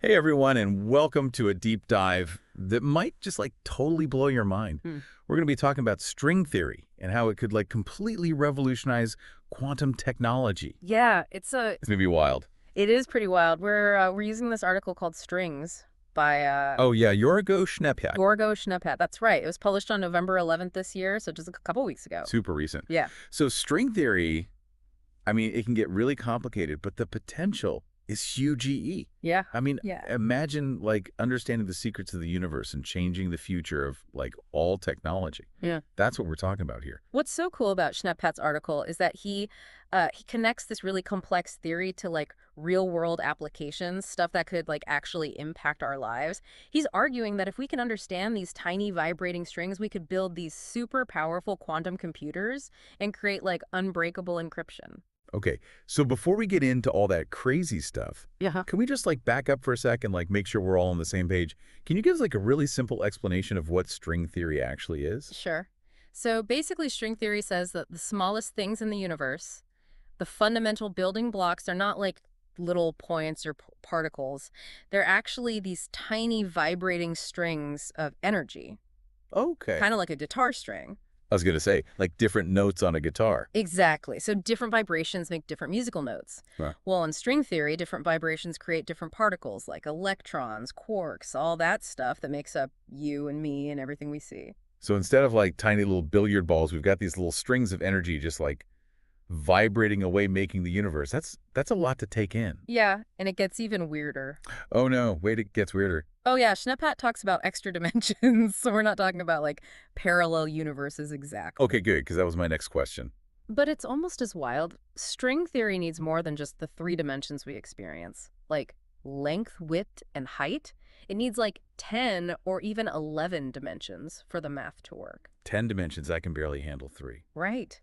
Hey everyone, and welcome to a deep dive that might just totally blow your mind. Hmm. We're going to be talking about string theory and how it could completely revolutionize quantum technology. Yeah, It's going to be wild. it is pretty wild. We're using this article called Strings by Oh yeah, Yorgo Schnepphat. Yorgo Schnepphat. That's right. It was published on November 11th this year, so just a couple weeks ago. Super recent. Yeah. So string theory, I mean, it can get really complicated, but the potential is huge EE. Yeah. I mean, Yeah. imagine understanding the secrets of the universe and changing the future of all technology. Yeah. That's what we're talking about here. What's so cool about Schnepphat's article is that he connects this really complex theory to real world applications, stuff that could actually impact our lives. He's arguing that if we can understand these tiny vibrating strings, we could build these super powerful quantum computers and create unbreakable encryption. Okay, so before we get into all that crazy stuff, Yeah. can we just back up for a second, make sure we're all on the same page? Can you give us a really simple explanation of what string theory actually is? Sure. So basically, string theory says that the smallest things in the universe, the fundamental building blocks, are not like little points or particles. They're actually these tiny vibrating strings of energy, Okay. kind of like a guitar string. I was gonna say, different notes on a guitar. Exactly. So different vibrations make different musical notes. Huh. Well, in string theory, different vibrations create different particles like electrons, quarks, all that stuff that makes up you and me and everything we see. So instead of tiny little billiard balls, we've got these little strings of energy just vibrating away, making the universe. That's a lot to take in. Yeah, and it gets even weirder. Oh no, wait, it gets weirder. Oh yeah, Schnepphat talks about extra dimensions, so we're not talking about parallel universes exactly. Okay, good, because that was my next question. But it's almost as wild. String theory needs more than just the three dimensions we experience, like length, width, and height. It needs 10 or even 11 dimensions for the math to work. 10 dimensions, I can barely handle 3. Right.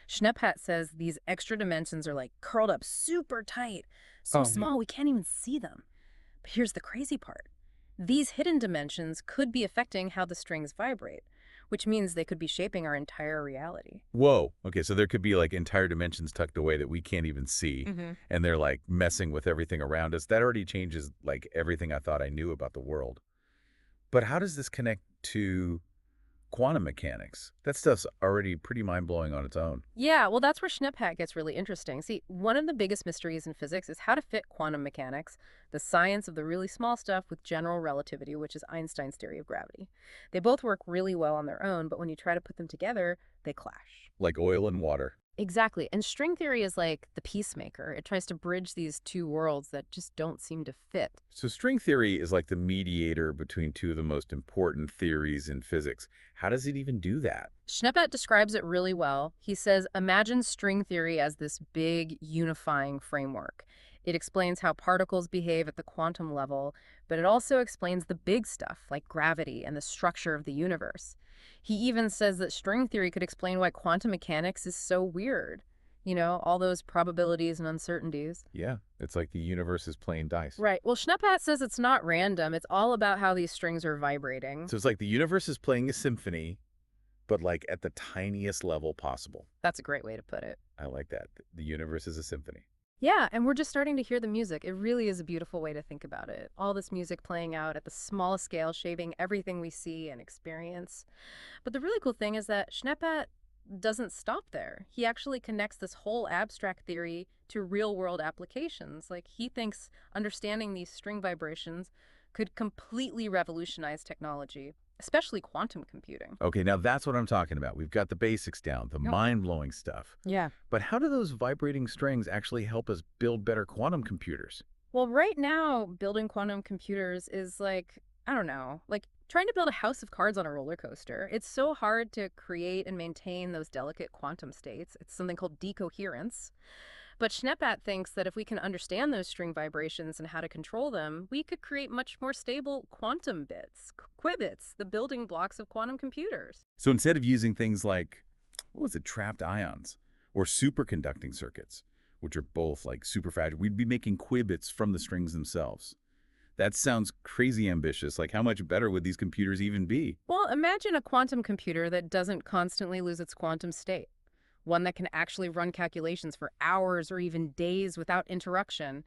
Schnepphat says these extra dimensions are curled up super tight, so Oh. small we can't even see them. But here's the crazy part. These hidden dimensions could be affecting how the strings vibrate, which means they could be shaping our entire reality. Whoa. Okay, so there could be entire dimensions tucked away that we can't even see, and they're messing with everything around us. That already changes everything I thought I knew about the world. But how does this connect to quantum mechanics? That stuff's already pretty mind-blowing on its own. Yeah, well, that's where Schnepphat gets really interesting. See, one of the biggest mysteries in physics is how to fit quantum mechanics, the science of the really small stuff, with general relativity, which is Einstein's theory of gravity. They both work really well on their own, but when you try to put them together, they clash. Like oil and water. Exactly. And string theory is like the peacemaker. It tries to bridge these two worlds that just don't seem to fit. So string theory is like the mediator between two of the most important theories in physics. How does it even do that? Schnepphat describes it really well. He says, imagine string theory as this big unifying framework. It explains how particles behave at the quantum level, but it also explains the big stuff like gravity and the structure of the universe. He even says that string theory could explain why quantum mechanics is so weird. You know, all those probabilities and uncertainties. Yeah, it's like the universe is playing dice. Right. Well, Schnepphat says it's not random. It's all about how these strings are vibrating. So it's like the universe is playing a symphony, but at the tiniest level possible. That's a great way to put it. I like that. The universe is a symphony. Yeah, and we're just starting to hear the music. It really is a beautiful way to think about it. All this music playing out at the smallest scale, shaping everything we see and experience. But the really cool thing is that Schnepphat doesn't stop there. He actually connects this whole abstract theory to real-world applications. He thinks understanding these string vibrations could completely revolutionize technology, especially quantum computing. Okay, now that's what I'm talking about. We've got the basics down, the Yep. mind-blowing stuff. Yeah. But how do those vibrating strings actually help us build better quantum computers? Well, right now, building quantum computers is I don't know, trying to build a house of cards on a roller coaster. It's so hard to create and maintain those delicate quantum states. It's something called decoherence. But Schnepphat thinks that if we can understand those string vibrations and how to control them, we could create much more stable quantum bits, qubits, the building blocks of quantum computers. So instead of using things trapped ions or superconducting circuits, which are both super fragile, we'd be making qubits from the strings themselves. That sounds crazy ambitious. How much better would these computers even be? Well, imagine a quantum computer that doesn't constantly lose its quantum state. One that can actually run calculations for hours or even days without interruption.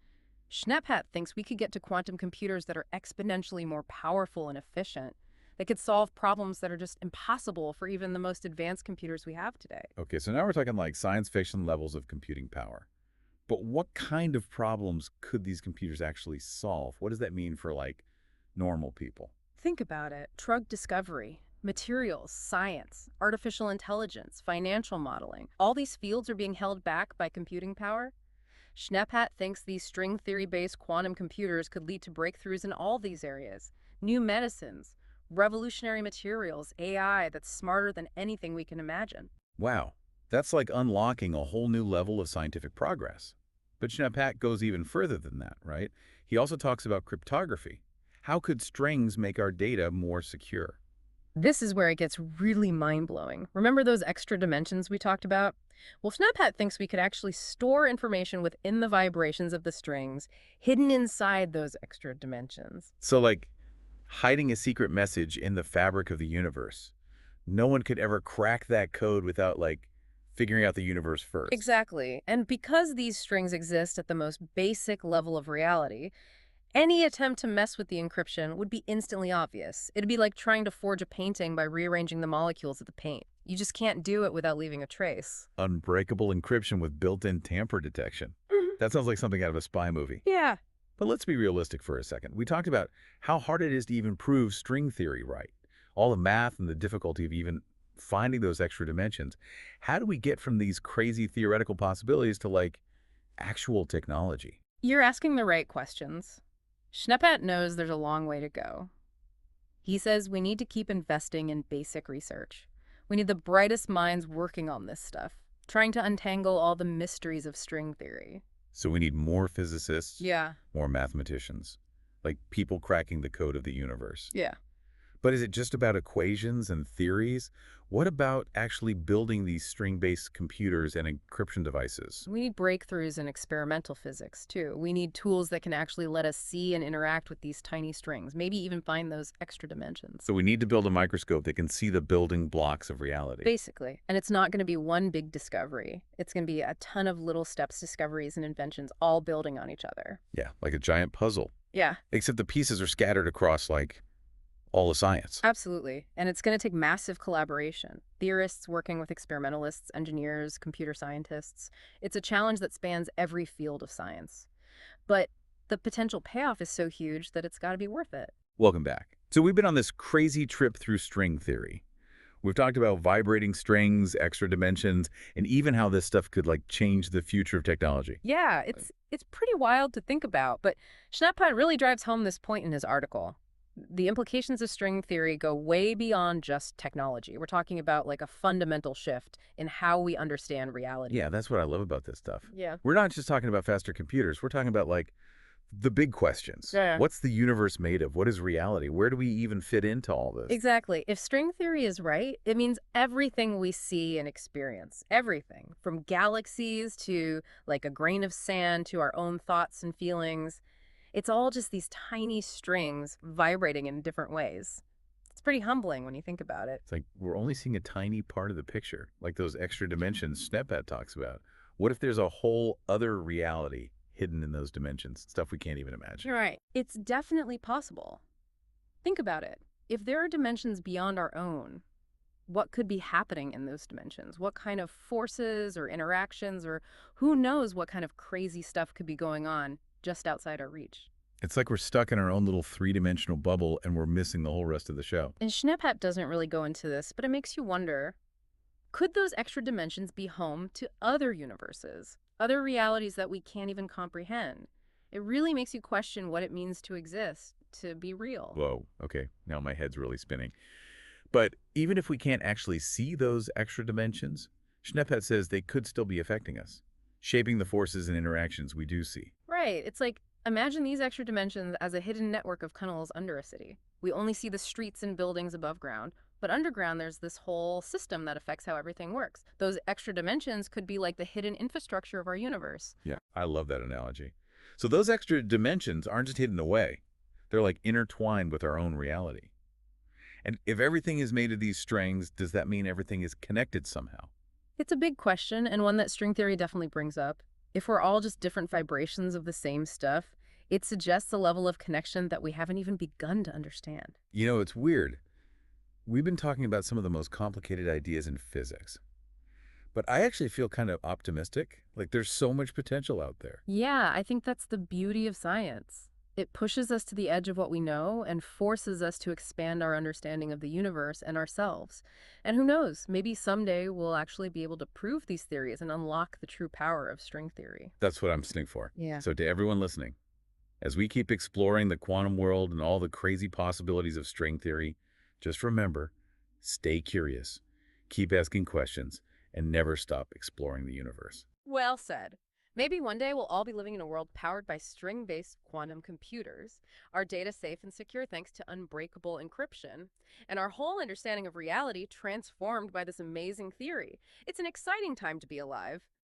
Schneppat thinks we could get to quantum computers that are exponentially more powerful and efficient. They could solve problems that are just impossible for even the most advanced computers we have today. Okay, so now we're talking like science fiction levels of computing power. But what kind of problems could these computers actually solve? What does that mean for like normal people? Think about it. Drug discovery, materials, science, artificial intelligence, financial modeling. All these fields are being held back by computing power. Schneppat thinks these string theory-based quantum computers could lead to breakthroughs in all these areas. New medicines, revolutionary materials, AI that's smarter than anything we can imagine. Wow, that's like unlocking a whole new level of scientific progress. But Schneepat goes even further than that, right? He also talks about cryptography. How could strings make our data more secure? This is where it gets really mind-blowing. Remember those extra dimensions we talked about? Well, Schneppat thinks we could actually store information within the vibrations of the strings, hidden inside those extra dimensions. So like hiding a secret message in the fabric of the universe. No one could ever crack that code without like figuring out the universe first. Exactly. And because these strings exist at the most basic level of reality, any attempt to mess with the encryption would be instantly obvious. It'd be like trying to forge a painting by rearranging the molecules of the paint. You just can't do it without leaving a trace. Unbreakable encryption with built-in tamper detection. Mhm. That sounds like something out of a spy movie. Yeah. But let's be realistic for a second. We talked about how hard it is to even prove string theory right. All the math and the difficulty of even finding those extra dimensions. How do we get from these crazy theoretical possibilities to like actual technology? You're asking the right questions. Schneppat knows there's a long way to go. He says we need to keep investing in basic research. We need the brightest minds working on this stuff, trying to untangle all the mysteries of string theory. So we need more physicists, Yeah. more mathematicians, like people cracking the code of the universe. Yeah. But is it just about equations and theories? What about actually building these string-based computers and encryption devices? We need breakthroughs in experimental physics, too. We need tools that can actually let us see and interact with these tiny strings, maybe even find those extra dimensions. So we need to build a microscope that can see the building blocks of reality. Basically. And it's not going to be one big discovery. It's going to be a ton of little steps, discoveries, and inventions all building on each other. Yeah, like a giant puzzle. Yeah. Except the pieces are scattered across, like, all the science. Absolutely. And it's going to take massive collaboration. Theorists working with experimentalists, engineers, computer scientists. It's a challenge that spans every field of science. But the potential payoff is so huge that it's got to be worth it. Welcome back. So we've been on this crazy trip through string theory. We've talked about vibrating strings, extra dimensions, and even how this stuff could, like, change the future of technology. Yeah, it's pretty wild to think about, but Schneppat really drives home this point in his article. The implications of string theory go way beyond just technology. We're talking about like a fundamental shift in how we understand reality. Yeah, that's what I love about this stuff. Yeah. We're not just talking about faster computers. We're talking about, like, the big questions. Yeah. What's the universe made of? What is reality? Where do we even fit into all this? Exactly. If string theory is right, it means everything we see and experience, everything from galaxies to like a grain of sand to our own thoughts and feelings, it's all just these tiny strings vibrating in different ways. It's pretty humbling when you think about it. It's like we're only seeing a tiny part of the picture, like those extra dimensions Sneppat talks about. What if there's a whole other reality hidden in those dimensions, stuff we can't even imagine? You're right. It's definitely possible. Think about it. If there are dimensions beyond our own, what could be happening in those dimensions? What kind of forces or interactions or who knows what kind of crazy stuff could be going on just outside our reach? It's like we're stuck in our own little three-dimensional bubble and we're missing the whole rest of the show. And Schneppat doesn't really go into this, but it makes you wonder, could those extra dimensions be home to other universes, other realities that we can't even comprehend? It really makes you question what it means to exist, to be real. Whoa, okay, now my head's really spinning. But even if we can't actually see those extra dimensions, Schneppat says they could still be affecting us, shaping the forces and interactions we do see. Right. It's like, imagine these extra dimensions as a hidden network of tunnels under a city. We only see the streets and buildings above ground, but underground there's this whole system that affects how everything works. Those extra dimensions could be like the hidden infrastructure of our universe. Yeah, I love that analogy. So those extra dimensions aren't just hidden away. They're like intertwined with our own reality. And if everything is made of these strings, does that mean everything is connected somehow? It's a big question, and one that string theory definitely brings up. If we're all just different vibrations of the same stuff, It suggests a level of connection that we haven't even begun to understand. It's weird. We've been talking about some of the most complicated ideas in physics, but I actually feel kind of optimistic. Like there's so much potential out there. Yeah, I think that's the beauty of science. It pushes us to the edge of what we know and forces us to expand our understanding of the universe and ourselves. And who knows, maybe someday we'll actually be able to prove these theories and unlock the true power of string theory. That's what I'm listening for. Yeah. So to everyone listening, as we keep exploring the quantum world and all the crazy possibilities of string theory, just remember, stay curious, keep asking questions, and never stop exploring the universe. Well said. Maybe one day we'll all be living in a world powered by string-based quantum computers, our data safe and secure thanks to unbreakable encryption, and our whole understanding of reality transformed by this amazing theory. It's an exciting time to be alive.